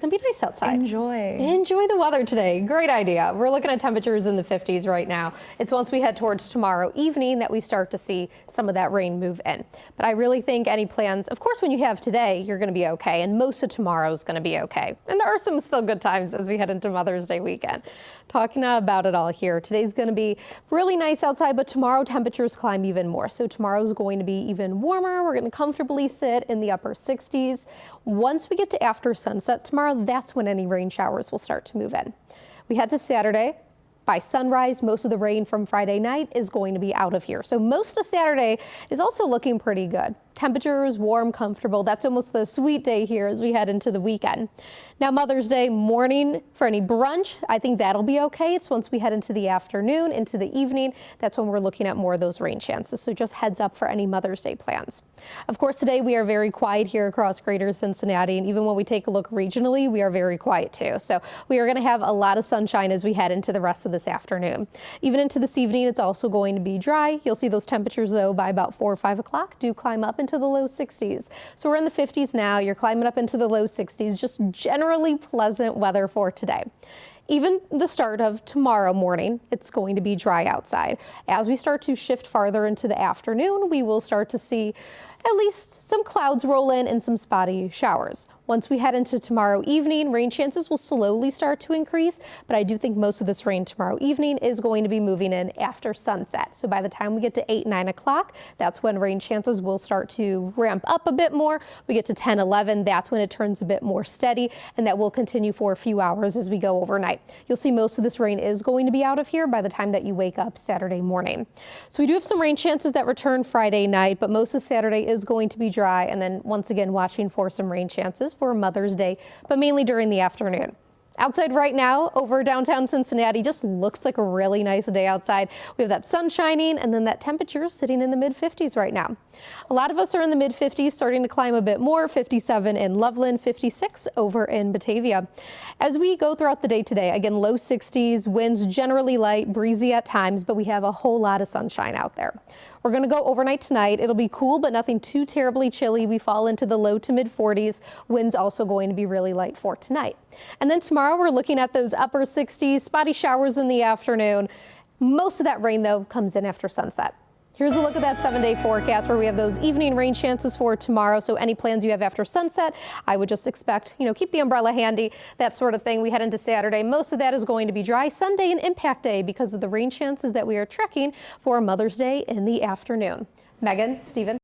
gonna be nice outside. Enjoy the weather today. Great idea. We're looking at temperatures in the 50s right now. It's once we head towards tomorrow evening that we start to see some of that rain move in. But I really think any plans, of course, when you have today, you're gonna be okay, and most of tomorrow is gonna be okay. And there are some still good times as we head into Mother's Day weekend. Talking about it all here. Today's gonna be really nice outside, but tomorrow temperatures climb even more. So tomorrow's going to be even warmer. We're gonna comfortably sit in the upper 60s. Once we get to after sunset tomorrow, that's when any rain showers will start to move in. We head to Saturday. By sunrise, most of the rain from Friday night is going to be out of here. So most of Saturday is also looking pretty good. Temperatures warm, comfortable. That's almost the sweet day here as we head into the weekend. Now Mother's Day morning for any brunch, I think that'll be okay. It's once we head into the afternoon, into the evening, that's when we're looking at more of those rain chances. So just heads up for any Mother's Day plans. Of course, today we are very quiet here across greater Cincinnati. And even when we take a look regionally, we are very quiet too. So we are going to have a lot of sunshine as we head into the rest of this afternoon. Even into this evening, it's also going to be dry. You'll see those temperatures though by about 4 or 5 o'clock do climb up into the low 60s. So we're in the 50s now. You're climbing up into the low 60s. Just generally pleasant weather for today. Even the start of tomorrow morning, it's going to be dry outside. As we start to shift farther into the afternoon, we will start to see at least some clouds roll in and some spotty showers. Once we head into tomorrow evening, rain chances will slowly start to increase, but I do think most of this rain tomorrow evening is going to be moving in after sunset. So by the time we get to 8, 9 o'clock, that's when rain chances will start to ramp up a bit more. We get to 10, 11, that's when it turns a bit more steady, and that will continue for a few hours as we go overnight. You'll see most of this rain is going to be out of here by the time that you wake up Saturday morning. So we do have some rain chances that return Friday night, but most of Saturday is going to be dry, and then once again watching for some rain chances for Mother's Day, but mainly during the afternoon. Outside right now over downtown Cincinnati just looks like a really nice day outside. We have that sun shining and then that temperature sitting in the mid 50s right now. A lot of us are in the mid 50s, starting to climb a bit more. 57 in Loveland, 56 over in Batavia. As we go throughout the day today, again, low 60s, winds generally light, breezy at times, but we have a whole lot of sunshine out there. We're going to go overnight tonight. It'll be cool, but nothing too terribly chilly. We fall into the low to mid 40s. Winds also going to be really light for tonight. And then tomorrow we're looking at those upper 60s, spotty showers in the afternoon. Most of that rain, though, comes in after sunset. Here's a look at that 7-day forecast where we have those evening rain chances for tomorrow. So any plans you have after sunset, I would just expect, keep the umbrella handy, that sort of thing. We head into Saturday. Most of that is going to be dry. Sunday and impact day because of the rain chances that we are tracking for Mother's Day in the afternoon. Megan, Stephen.